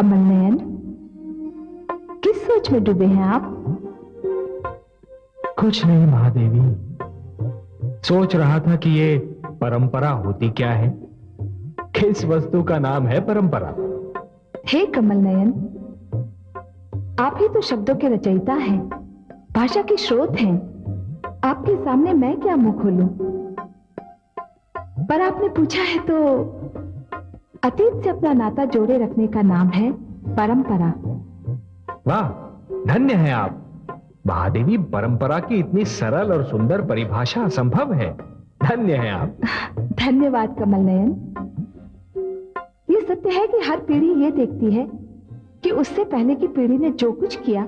कमल नयन, किस सोच में डूबे हैं आप? कुछ नहीं महादेवी, सोच रहा था कि ये परंपरा होती क्या है, किस वस्तु का नाम है परंपरा। हे कमल नयन, आप ही तो शब्दों के रचयिता हैं, भाषा के स्रोत हैं। आपके सामने मैं क्या मुंह खोलूं? पर आपने पूछा है तो अतीत से अपना नाता जोड़े रखने का नाम है परंपरा। वाह, धन्य है आप महादेवी। परंपरा की इतनी सरल और सुंदर परिभाषा असंभव है। धन्य है आप। धन्यवाद कमल नयन। ये सत्य है कि हर पीढ़ी ये देखती है कि उससे पहले की पीढ़ी ने जो कुछ किया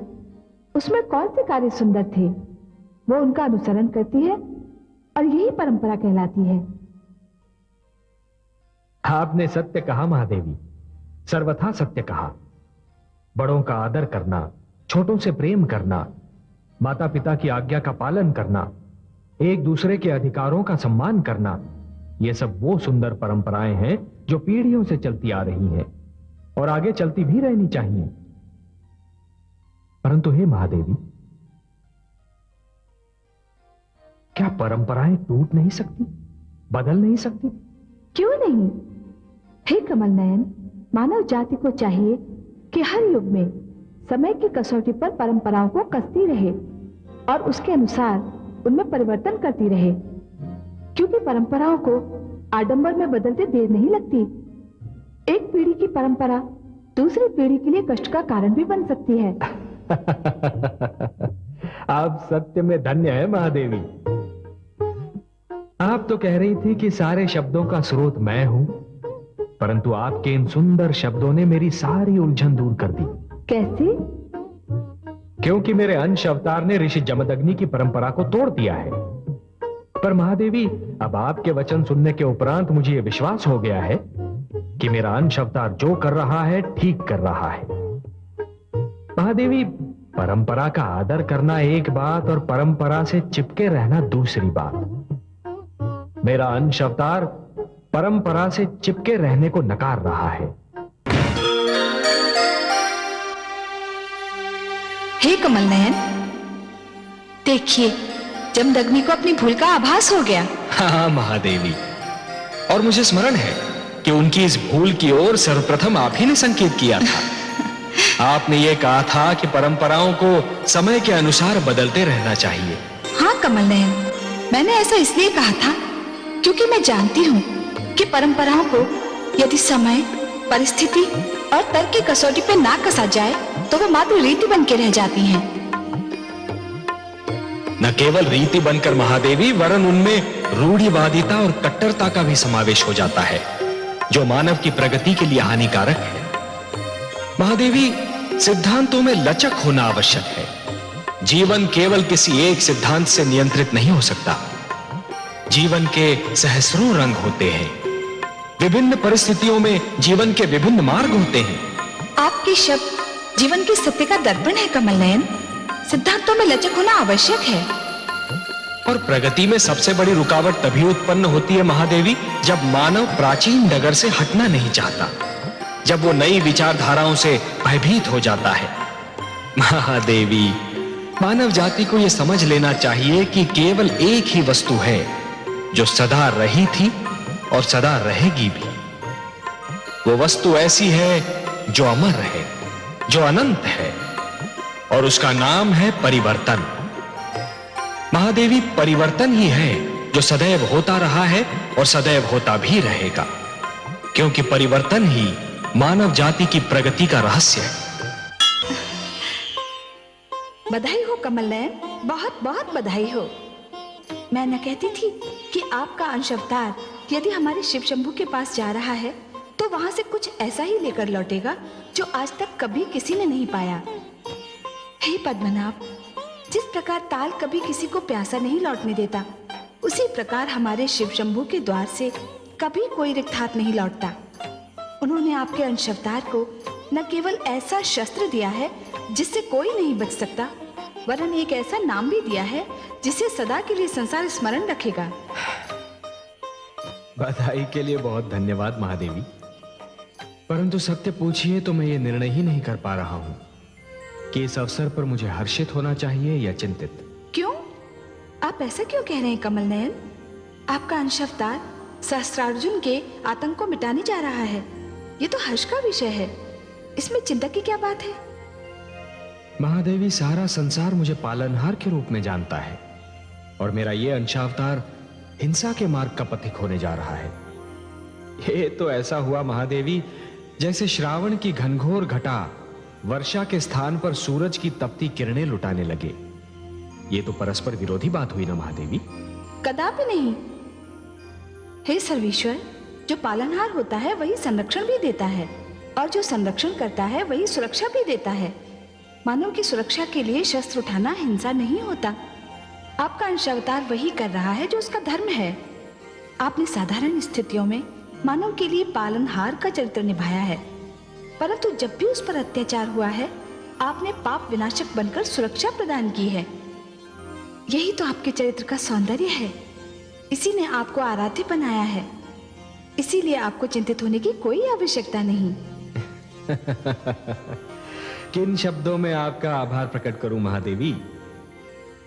उसमें कौन से कार्य सुंदर थे, वो उनका अनुसरण करती है और यही परंपरा कहलाती है। आपने सत्य कहा महादेवी, सर्वथा सत्य कहा। बड़ों का आदर करना, छोटों से प्रेम करना, माता पिता की आज्ञा का पालन करना, एक दूसरे के अधिकारों का सम्मान करना, ये सब वो सुंदर परंपराएं हैं जो पीढ़ियों से चलती आ रही हैं और आगे चलती भी रहनी चाहिए। परंतु हे महादेवी, क्या परंपराएं टूट नहीं सकती, बदल नहीं सकती? क्यों नहीं? हे कमल नयन, मानव जाति को चाहिए कि हर युग में समय की कसौटी पर परंपराओं को कसती रहे और उसके अनुसार उनमें परिवर्तन करती रहे, क्योंकि परंपराओं को आडंबर में बदलते देर नहीं लगती। एक पीढ़ी की परंपरा दूसरी पीढ़ी के लिए कष्ट का कारण भी बन सकती है। आप सत्य में धन्य है महादेवी। आप तो कह रही थी कि सारे शब्दों का स्रोत मैं हूं, परंतु आपके इन सुंदर शब्दों ने मेरी सारी उलझन दूर कर दी। कैसे? क्योंकि मेरे अंश अवतार ने ऋषि जमदग्नि की परंपरा को तोड़ दिया है। पर महादेवी, अब आपके वचन सुनने के उपरांत मुझे यह विश्वास हो गया है कि मेरा अंश अवतार जो कर रहा है ठीक कर रहा है। महादेवी, परंपरा का आदर करना एक बात और परंपरा से चिपके रहना दूसरी बात। मेरा अंश अवतार परंपरा से चिपके रहने को नकार रहा है। हे कमल नयन, देखिए जमदग्नि को अपनी भूल का आभास हो गया। हाँ महादेवी, और मुझे स्मरण है कि उनकी इस भूल की ओर सर्वप्रथम आप ही ने संकेत किया था। आपने ये कहा था कि परंपराओं को समय के अनुसार बदलते रहना चाहिए। हाँ कमल नयन, मैंने ऐसा इसलिए कहा था क्योंकि मैं जानती हूँ कि परंपराओं को यदि समय, परिस्थिति और तर्क की कसौटी पे ना कसा जाए तो वो मात्र रीति बन के रह जाती हैं। न केवल रीति बनकर महादेवी, वरन उनमें रूढ़िवादिता और कट्टरता का भी समावेश हो जाता है, जो मानव की प्रगति के लिए हानिकारक है। महादेवी, सिद्धांतों में लचक होना आवश्यक है। जीवन केवल किसी एक सिद्धांत से नियंत्रित नहीं हो सकता। जीवन के सहस्रों रंग होते हैं। विभिन्न परिस्थितियों में जीवन के विभिन्न मार्ग होते हैं। आपके शब्द जीवन के सत्य का दर्पण है कमल नयन। सिद्धांतों में लचक होना आवश्यक है। और प्रगति में सबसे बड़ी रुकावट तभी उत्पन्न होती है महादेवी, जब मानव प्राचीन डगर से हटना नहीं चाहता, जब वो नई विचारधाराओं से भयभीत हो जाता है। महादेवी, मानव जाति को यह समझ लेना चाहिए कि केवल एक ही वस्तु है जो सदा रही थी और सदा रहेगी भी। वो वस्तु ऐसी है जो अमर है, जो अनंत है, और उसका नाम है परिवर्तन। महादेवी, परिवर्तन ही है जो सदैव होता रहा है और सदैव होता भी रहेगा, क्योंकि परिवर्तन ही मानव जाति की प्रगति का रहस्य है। बधाई हो कमल नयन, बहुत बहुत बधाई हो। मैं न कहती थी कि आपका अंश अवतार यदि हमारे शिव शंभू के पास जा रहा है तो वहां से कुछ ऐसा ही लेकर लौटेगा जो आज तक कभी किसी ने नहीं पाया। हे पद्मनाभ, जिस प्रकार ताल कभी किसी को प्यासा नहीं लौटने देता, उसी प्रकार हमारे शिव शंभू के द्वार से कभी कोई रिक्त हाथ नहीं लौटता। उन्होंने आपके अंश अवतार को न केवल ऐसा शस्त्र दिया है जिससे कोई नहीं बच सकता, वरन एक ऐसा नाम भी दिया है जिसे सदा के लिए संसार स्मरण रखेगा। बधाई के लिए बहुत धन्यवाद महादेवी। परंतु सत्य पूछिए तो मैं ये निर्णय ही नहीं कर पा रहा हूं कि इस अवसर पर मुझे हर्षित होना चाहिए या चिंतित। क्यों? आप ऐसा क्यों कह रहे हैं कमल नयन? आपका अंश अवतार सहस्त्रार्जुन के आतंक को मिटाने जा रहा है। ये तो हर्ष का विषय है, इसमें चिंता की क्या बात है? महादेवी, सारा संसार मुझे पालनहार के रूप में जानता है और मेरा ये अंशावतार हिंसा के मार्ग का पथिक होने जा रहा है। ये तो ऐसा हुआ महादेवी जैसे श्रावण की घनघोर घटा वर्षा के स्थान पर सूरज की तपती किरणें लुटाने लगे। ये तो परस्पर विरोधी बात हुई ना महादेवी? कदापि नहीं। हे सर्वेश्वर, जो पालनहार होता है वही संरक्षण भी देता है और जो संरक्षण करता है वही सुरक्षा भी देता है। मानव की सुरक्षा के लिए शस्त्र उठाना हिंसा नहीं होता। आपका अंशावतार वही कर रहा है जो उसका धर्म है। आपने साधारण स्थितियों में मानव के लिए पालनहार का चरित्र निभाया है, परंतु जब भी उस पर अत्याचार हुआ है आपने पाप विनाशक बनकर सुरक्षा प्रदान की है। यही तो आपके चरित्र का सौंदर्य है। इसी ने आपको आराध्य बनाया है। इसीलिए आपको चिंतित होने की कोई आवश्यकता नहीं। किन शब्दों में आपका आभार प्रकट करूं महादेवी?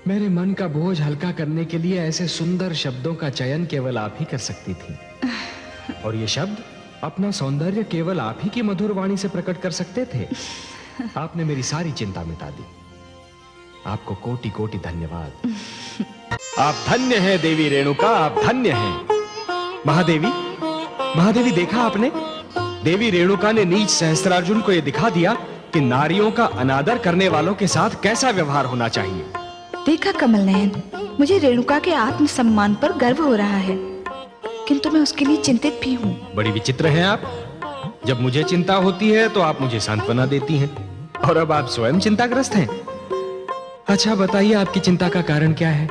मेरे मन का बोझ हल्का करने के लिए ऐसे सुंदर शब्दों का चयन केवल आप ही कर सकती थी, और ये शब्द अपना सौंदर्य केवल आप ही की मधुर वाणी से प्रकट कर सकते थे। आपने मेरी सारी चिंता मिटा दी। आपको कोटि कोटि धन्यवाद। आप धन्य हैं देवी रेणुका, आप धन्य हैं। महादेवी, महादेवी, देखा आपने? देवी रेणुका ने नीच सहस्त्रार्जुन को यह दिखा दिया कि नारियों का अनादर करने वालों के साथ कैसा व्यवहार होना चाहिए। देखा कमल नयन, मुझे रेणुका के आत्मसम्मान पर गर्व हो रहा है, किंतु मैं उसके लिए चिंतित भी हूँ। बड़ी विचित्र हैं आप। जब मुझे चिंता होती है तो आप मुझे सांत्वना देती हैं, और अब आप स्वयं चिंताग्रस्त हैं। अच्छा बताइए, आपकी चिंता का कारण क्या है?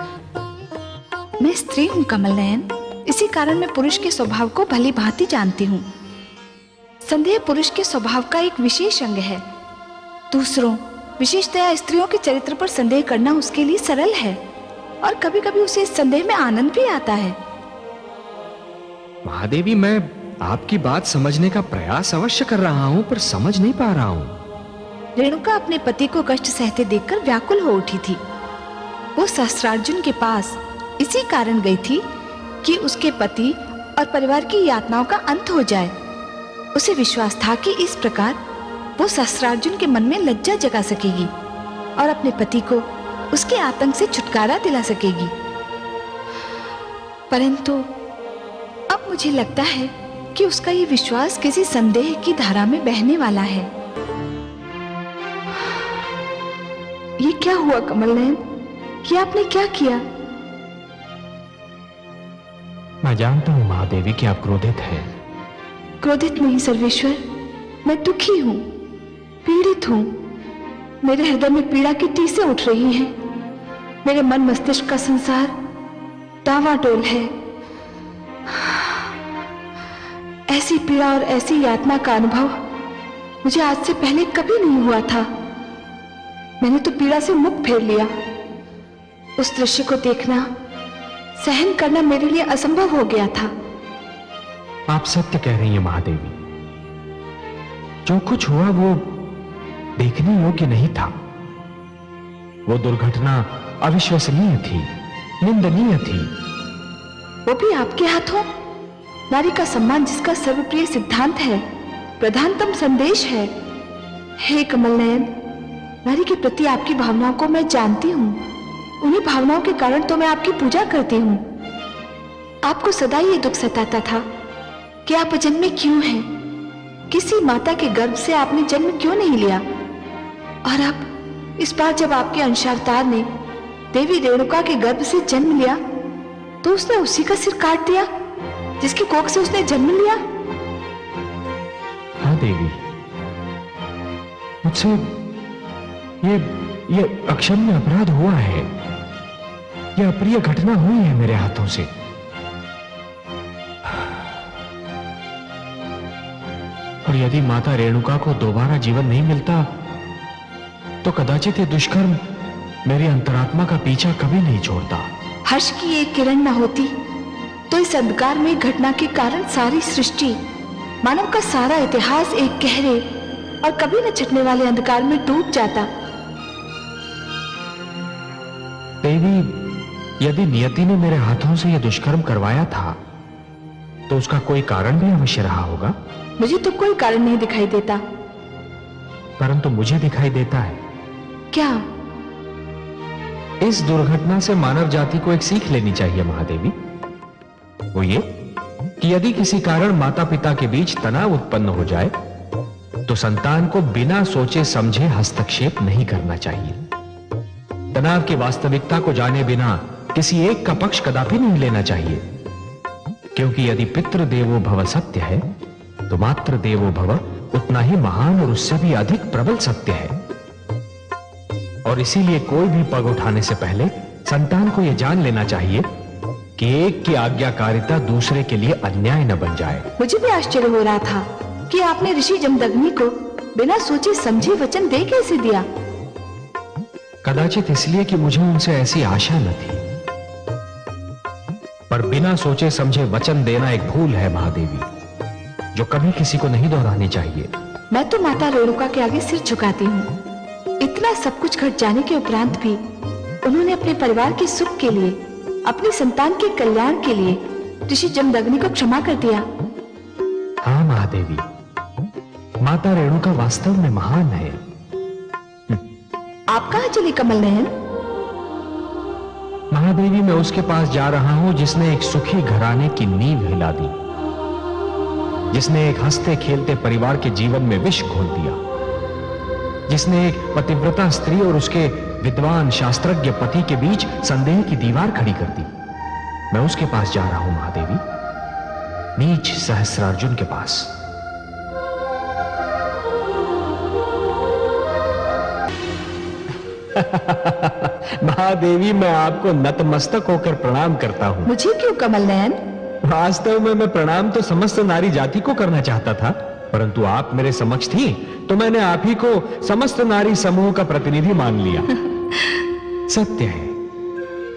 मैं स्त्री हूँ कमल नयन, इसी कारण मैं पुरुष के स्वभाव को भली भांति जानती हूँ। संदेह पुरुष के स्वभाव का एक विशेष अंग है। दूसरों, विशेषतया स्त्रियों के चरित्र पर संदेह करना उसके लिए सरल है, और कभी कभी उसे इस संदेह में आनंद भी आता है। महादेवी, मैं आपकी बात समझने का प्रयास अवश्य कर रहा हूं, पर समझ नहीं पा रहा हूं। रेणुका अपने पति को कष्ट सहते देखकर व्याकुल हो उठी थी। वो सहस्त्रार्जुन के पास इसी कारण गई थी कि उसके पति और परिवार की यातनाओं का अंत हो जाए। उसे विश्वास था कि इस प्रकार वो सहस्त्रार्जुन के मन में लज्जा जगा सकेगी और अपने पति को उसके आतंक से छुटकारा दिला सकेगी। परंतु अब मुझे लगता है कि उसका ये विश्वास किसी संदेह की धारा में बहने वाला है। ये क्या हुआ कमल नयन? ये आपने क्या किया? मैं जानता हूं महादेवी कि आप क्रोधित हैं। क्रोधित नहीं सर्वेश्वर, मैं दुखी हूँ, पीड़ित हूँ। मेरे हृदय में पीड़ा की टीसें उठ रही हैं। मेरे मन मस्तिष्क का संसार डावाडोल है। ऐसी पीड़ा और ऐसी यातना का अनुभव मुझे आज से पहले कभी नहीं हुआ था। मैंने तो पीड़ा से मुख फेर लिया। उस दृश्य को देखना, सहन करना मेरे लिए असंभव हो गया था। आप सत्य कह रही हैं महादेवी। जो कुछ हुआ वो देखने योग्य नहीं था। वो दुर्घटना अविश्वसनीय थी, निंदनीय थी। वो भी आपके हाथों? नारी का सम्मान जिसका सर्वप्रिय सिद्धांत है, प्रधानतम संदेश है। हे कमल नयन, नारी के प्रति आपकी भावनाओं को मैं जानती हूँ। उन्हीं भावनाओं के कारण तो मैं आपकी पूजा करती हूँ। आपको सदा ये दुख सताता था कि आप अजन्मे क्यों हैं? किसी माता के गर्भ से आपने जन्म क्यों नहीं लिया? और अब इस बार जब आपके अंशावतार ने देवी रेणुका के गर्भ से जन्म लिया, तो उसने उसी का सिर काट दिया जिसकी कोख से उसने जन्म लिया। हाँ देवी, मुझसे ये अक्षम्य अपराध हुआ है। यह अप्रिय घटना हुई है मेरे हाथों से। और यदि माता रेणुका को दोबारा जीवन नहीं मिलता तो कदाचित ये दुष्कर्म मेरी अंतरात्मा का पीछा कभी नहीं छोड़ता। हर्ष की एक किरण न होती तो इस अंधकार में घटना के कारण सारी सृष्टि मानव का सारा इतिहास एक गहरे और कभी न छटने वाले अंधकार में डूब जाता। देवी, यदि नियति ने मेरे हाथों से यह दुष्कर्म करवाया था तो उसका कोई कारण भी अवश्य रहा होगा। मुझे तो कोई कारण नहीं दिखाई देता। परंतु मुझे दिखाई देता है। क्या? इस दुर्घटना से मानव जाति को एक सीख लेनी चाहिए महादेवी। वो ये कि यदि किसी कारण माता पिता के बीच तनाव उत्पन्न हो जाए तो संतान को बिना सोचे समझे हस्तक्षेप नहीं करना चाहिए। तनाव की वास्तविकता को जाने बिना किसी एक का पक्ष कदापि नहीं लेना चाहिए, क्योंकि यदि पितृ देवो भव सत्य है तो मातृ देवो भव उतना ही महान और उससे भी अधिक प्रबल सत्य है। और इसीलिए कोई भी पग उठाने से पहले संतान को यह जान लेना चाहिए कि एक की आज्ञाकारिता दूसरे के लिए अन्याय न बन जाए। मुझे भी आश्चर्य हो रहा था कि आपने ऋषि जमदग्नि को बिना सोचे समझे वचन दे कैसे दिया। कदाचित इसलिए कि मुझे उनसे ऐसी आशा न थी। पर बिना सोचे समझे वचन देना एक भूल है महादेवी, जो कभी किसी को नहीं दोहरानी चाहिए। मैं तो माता रेणुका के आगे सिर झुकाती हूँ। इतना सब कुछ घट जाने के उपरांत भी उन्होंने अपने परिवार के सुख के लिए, अपनी संतान के कल्याण के लिए ऋषि जमदग्नि को क्षमा कर दिया। हाँ महादेवी, माता रेणुका वास्तव में महान है। आप कहाँ चली कमल नयन? महादेवी, मैं उसके पास जा रहा हूं जिसने एक सुखी घराने की नींव हिला दी, जिसने एक हंसते खेलते परिवार के जीवन में विष घोल दिया, जिसने एक पतिव्रता स्त्री और उसके विद्वान शास्त्रज्ञ पति के बीच संदेह की दीवार खड़ी कर दी। मैं उसके पास जा रहा हूं महादेवी, नीच सहस्रार्जुन के पास। महादेवी, मैं आपको नतमस्तक होकर प्रणाम करता हूं। मुझे क्यों कमल नयन? वास्तव में मैं प्रणाम तो समस्त नारी जाति को करना चाहता था, परंतु आप मेरे समक्ष थी तो मैंने आप ही को समस्त नारी समूह का प्रतिनिधि मान लिया। सत्य है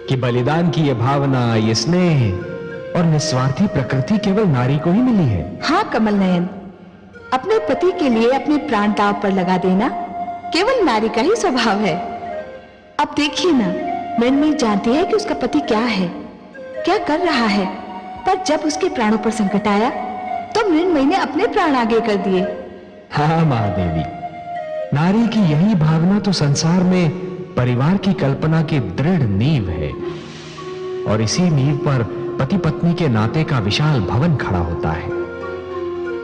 कि बलिदान की यह भावना, ये स्नेह और निस्वार्थी प्रकृति केवल नारी को ही मिली है। हाँ कमल नयन, अपने पति के लिए अपने प्राण दांव पर लगा देना केवल नारी का ही स्वभाव है। अब देखिए ना, मृण्मयी जानती है कि उसका पति क्या है, क्या कर रहा है, पर जब उसके प्राणों पर संकट आया तो मृण्मयी ने अपने प्राण आगे कर दिए। हाँ महादेवी, नारी की यही भावना तो संसार में परिवार की कल्पना की दृढ़ नींव है, और इसी नींव पर पति पत्नी के नाते का विशाल भवन खड़ा होता है।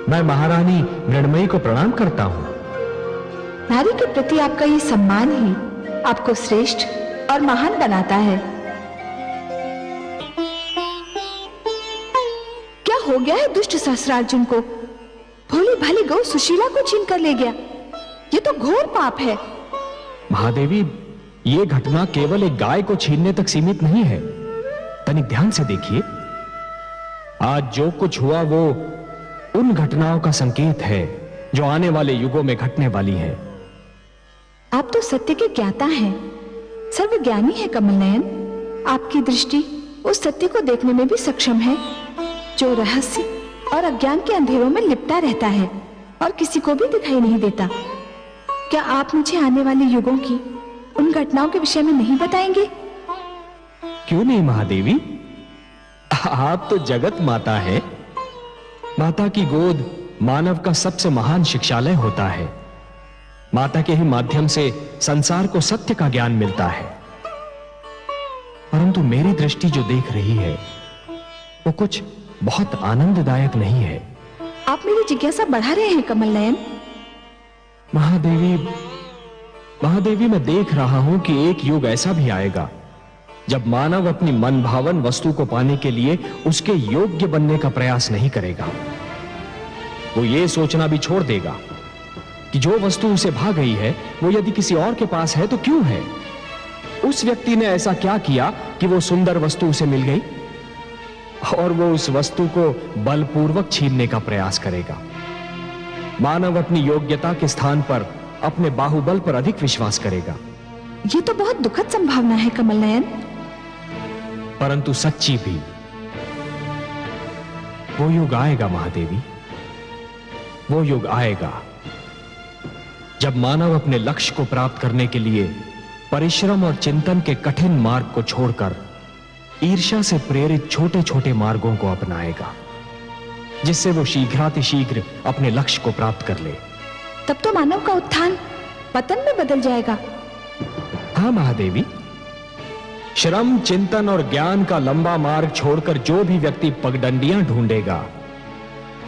मैं महारानी मृण्मयी को प्रणाम करता हूं। नारी के प्रति आपका ये सम्मान ही आपको श्रेष्ठ और महान बनाता है। क्या हो गया है दुष्ट सहस्रार्जुन को? भोली भाली गौ सुशीला को छीन कर ले गया। ये तो घोर पाप है। महादेवी, ये घटना केवल एक गाय को छीनने तक सीमित नहीं है। तनिक ध्यान से देखिए, आज जो कुछ हुआ वो उन घटनाओं का संकेत है जो आने वाले युगों में घटने वाली है। आप तो सत्य के ज्ञाता हैं, सर्वज्ञानी है कमल नयन। आपकी दृष्टि उस सत्य को देखने में भी सक्षम है जो रहस्य और अज्ञान के अंधेरों में लिपटा रहता है और किसी को भी दिखाई नहीं देता। क्या आप मुझे आने वाले युगों की उन घटनाओं के विषय में नहीं बताएंगे? क्यों नहीं महादेवी, आप तो जगत माता है। माता की गोद मानव का सबसे महान शिक्षालय होता है। माता के ही माध्यम से संसार को सत्य का ज्ञान मिलता है। परंतु मेरी दृष्टि जो देख रही है वो कुछ बहुत आनंददायक नहीं है। आप मेरी जिज्ञासा बढ़ा रहे हैं कमल नयन। महादेवी, मैं देख रहा हूं कि एक युग ऐसा भी आएगा जब मानव अपनी मन भावन वस्तु को पाने के लिए उसके योग्य बनने का प्रयास नहीं करेगा। वो ये सोचना भी छोड़ देगा कि जो वस्तु उसे भा गई है वो यदि किसी और के पास है तो क्यों है। उस व्यक्ति ने ऐसा क्या किया कि वो सुंदर वस्तु उसे मिल गई, और वो उस वस्तु को बलपूर्वक छीनने का प्रयास करेगा। मानव अपनी योग्यता के स्थान पर अपने बाहुबल पर अधिक विश्वास करेगा। ये तो बहुत दुखद संभावना है कमल नयन। परंतु सच्ची भी। वो युग आएगा महादेवी वो युग आएगा जब मानव अपने लक्ष्य को प्राप्त करने के लिए परिश्रम और चिंतन के कठिन मार्ग को छोड़कर ईर्ष्या से प्रेरित छोटे छोटे मार्गों को अपनाएगा, जिससे वो शीघ्रातिशीघ्र अपने लक्ष्य को प्राप्त कर ले। तब तो मानव का उत्थान पतन में बदल जाएगा। हाँ महादेवी, श्रम, चिंतन और ज्ञान का लंबा मार्ग छोड़कर जो भी व्यक्ति पगडंडियां ढूंढेगा,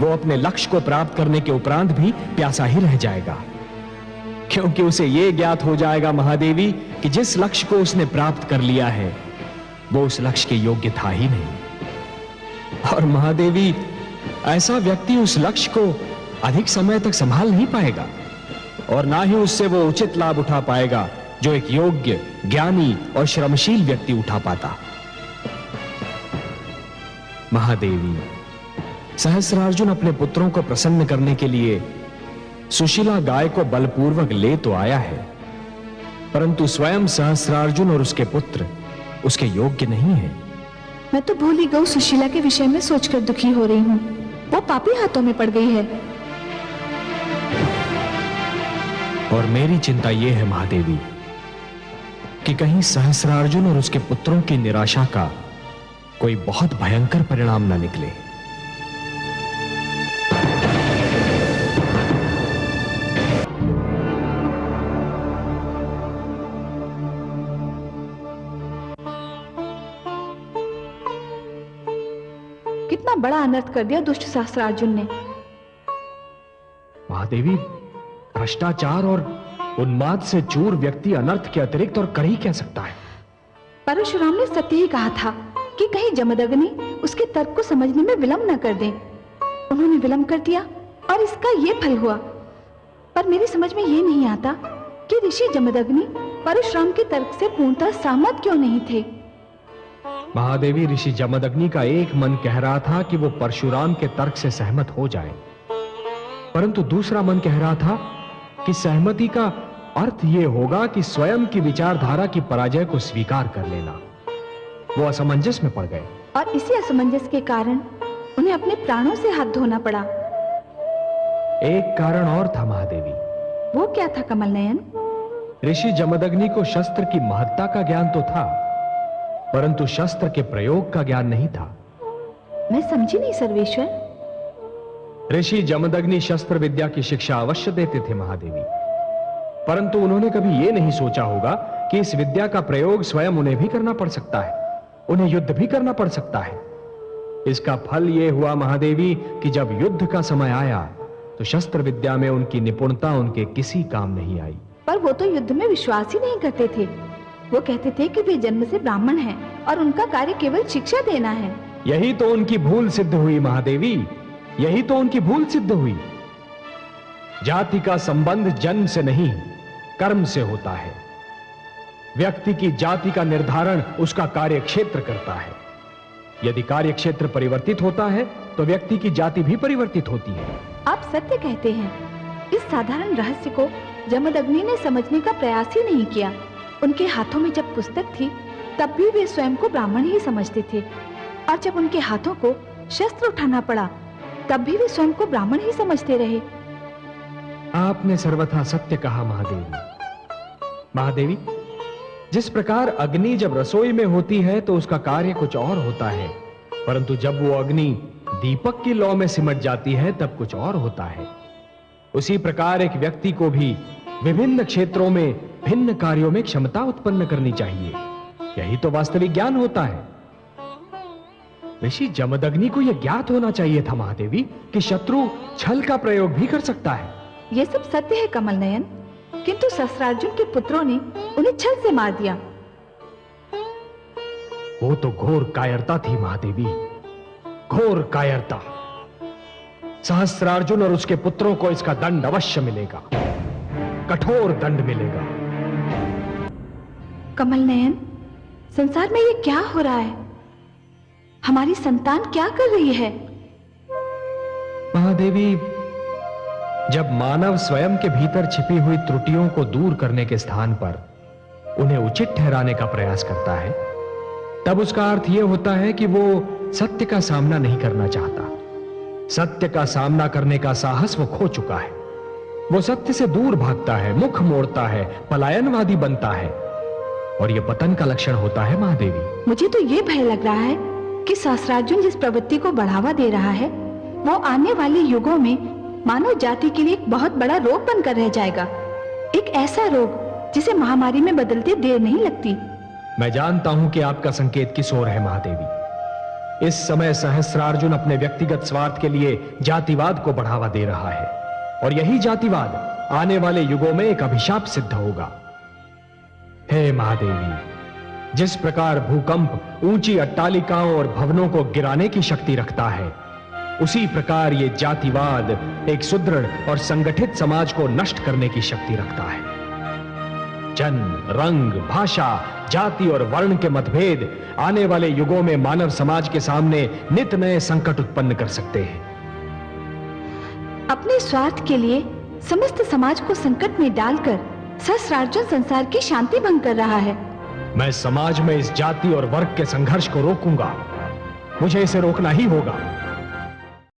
वो अपने लक्ष्य को प्राप्त करने के उपरांत भी प्यासा ही रह जाएगा, क्योंकि उसे यह ज्ञात हो जाएगा महादेवी कि जिस लक्ष्य को उसने प्राप्त कर लिया है वो उस लक्ष्य के योग्य था ही नहीं। और महादेवी, ऐसा व्यक्ति उस लक्ष्य को अधिक समय तक संभाल नहीं पाएगा और ना ही उससे वो उचित लाभ उठा पाएगा जो एक योग्य, ज्ञानी और श्रमशील व्यक्ति उठा पाता। महादेवी, सहस्रार्जुन अपने पुत्रों को प्रसन्न करने के लिए सुशीला गाय को बलपूर्वक ले तो आया है, परंतु स्वयं सहस्रार्जुन और उसके पुत्र उसके योग्य नहीं है। मैं तो भूल ही गऊ सुशीला के विषय में सोचकर दुखी हो रही हूँ। वो पापी हाथों में पड़ गई है। और मेरी चिंता यह है महादेवी कि कहीं सहस्रार्जुन और उसके पुत्रों की निराशा का कोई बहुत भयंकर परिणाम न निकले। कितना बड़ा अनर्थ कर दिया दुष्ट सहस्रार्जुन ने। महादेवी, भ्रष्टाचार और उन्माद से चूर व्यक्ति अनर्थ के अतिरिक्त और कर ही क्या सकता है? परशुराम ने सत्य ही कहा था कि कहीं जमदग्नि उसके तर्क को समझने में विलंब न कर दें। उन्होंने विलंब कर दिया और इसका यह फल हुआ। पर मेरी समझ में यह नहीं आता कि ऋषि जमदग्नि परशुराम के तर्क से पूर्णतः सहमत क्यों नहीं थे। महादेवी, ऋषि जमदग्नि का एक मन कह रहा था कि वो परशुराम के तर्क से सहमत हो जाए, परंतु दूसरा मन कह रहा था कि सहमति का अर्थ यह होगा कि स्वयं की विचारधारा की पराजय को स्वीकार कर लेना। वो असमंजस में पड़ गए और इसी असमंजस के कारण उन्हें अपने प्राणों से हाथ धोना पड़ा। एक कारण और था महादेवी। वो क्या था कमल नयन? ऋषि जमदग्नि को शस्त्र की महत्ता का ज्ञान तो था, परंतु शस्त्र के प्रयोग का ज्ञान नहीं था। मैं समझी नहीं सर्वेश्वर। ऋषि जमदग्नि शस्त्र विद्या की शिक्षा अवश्य देते थे महादेवी, परंतु उन्होंने कभी यह नहीं सोचा होगा कि इस विद्या का प्रयोग स्वयं उन्हें भी करना पड़ सकता है, उन्हें युद्ध भी करना पड़ सकता है। इसका फल यह हुआ महादेवी कि जब युद्ध का समय आया तो शस्त्र विद्या में उनकी निपुणता उनके किसी काम नहीं आई। पर वो तो युद्ध में विश्वास ही नहीं करते थे। वो कहते थे कि वे जन्म से ब्राह्मण हैं और उनका कार्य केवल शिक्षा देना है। यही तो उनकी भूल सिद्ध हुई महादेवी, यही तो उनकी भूल सिद्ध हुई। जाति का संबंध जन्म से नहीं, कर्म से होता है। व्यक्ति की जाति का निर्धारण उसका कार्य क्षेत्र करता है। यदि कार्य क्षेत्र परिवर्तित होता है तो व्यक्ति की जाति भी परिवर्तित होती है। आप सत्य कहते हैं। इस साधारण रहस्य को जमदग्नि ने समझने का प्रयास ही नहीं किया। उनके हाथों में जब पुस्तक थी तब भी वे स्वयं को ब्राह्मण ही समझते थे, और जब उनके हाथों को शस्त्र उठाना पड़ा तब भी वे स्वयं को ब्राह्मण ही समझते रहे। आपने सर्वथा सत्य कहा महादेवी। महादेवी, जिस प्रकार अग्नि जब रसोई में होती है तो उसका कार्य कुछ और होता है, परंतु जब वो अग्नि दीपक की लौ में सिमट जाती है तब कुछ और होता है। उसी प्रकार एक व्यक्ति को भी विभिन्न क्षेत्रों में भिन्न कार्यों में क्षमता उत्पन्न करनी चाहिए। यही तो वास्तविक ज्ञान होता है। ऋषि जमदग्नि को यह ज्ञात होना चाहिए था महादेवी कि शत्रु छल का प्रयोग भी कर सकता है। यह सब सत्य है कमल नयन, किंतु सहस्रार्जुन के पुत्रों ने उन्हें छल से मार दिया। वो तो घोर कायरता थी महादेवी, घोर कायरता। सहस्रार्जुन और उसके पुत्रों को इसका दंड अवश्य मिलेगा, कठोर दंड मिलेगा। कमल नयन, संसार में ये क्या हो रहा है? हमारी संतान क्या कर रही है? महादेवी, जब मानव स्वयं के भीतर छिपी हुई त्रुटियों को दूर करने के स्थान पर उन्हें उचित ठहराने का प्रयास करता है, तब उसका अर्थ यह होता है कि वो सत्य का सामना नहीं करना चाहता। सत्य का सामना करने का साहस वो खो चुका है। वो सत्य से दूर भागता है, मुख मोड़ता है, पलायनवादी बनता है, और यह पतन का लक्षण होता है महादेवी। मुझे तो ये भय लग रहा है कि सहस्रार्जुन जिस प्रवृत्ति को बढ़ावा दे रहा है वो आने वाले युगों में मानव जाति के लिए एक बहुत बड़ा रोग बनकर रह जाएगा। एक ऐसा रोग जिसे महामारी में बदलते देर नहीं लगती। मैं जानता हूं कि आपका संकेत किस ओर है महादेवी। इस समय सहस्रार्जुन अपने व्यक्तिगत स्वार्थ के लिए जातिवाद को बढ़ावा दे रहा है, और यही जातिवाद आने वाले युगों में एक अभिशाप सिद्ध होगा। हे महादेवी, जिस प्रकार भूकंप ऊंची अट्टालिकाओं और भवनों को गिराने की शक्ति रखता है, उसी प्रकार ये जातिवाद एक सुदृढ़ और संगठित समाज को नष्ट करने की शक्ति रखता है। जन्म, रंग, भाषा, जाति और वर्ण के मतभेद आने वाले युगों में मानव समाज के सामने नित नए संकट उत्पन्न कर सकते हैं। अपने स्वार्थ के लिए समस्त समाज को संकट में डालकर सहस्रार्जुन संसार की शांति भंग कर रहा है। मैं समाज में इस जाति और वर्ग के संघर्ष को रोकूंगा। मुझे इसे रोकना ही होगा।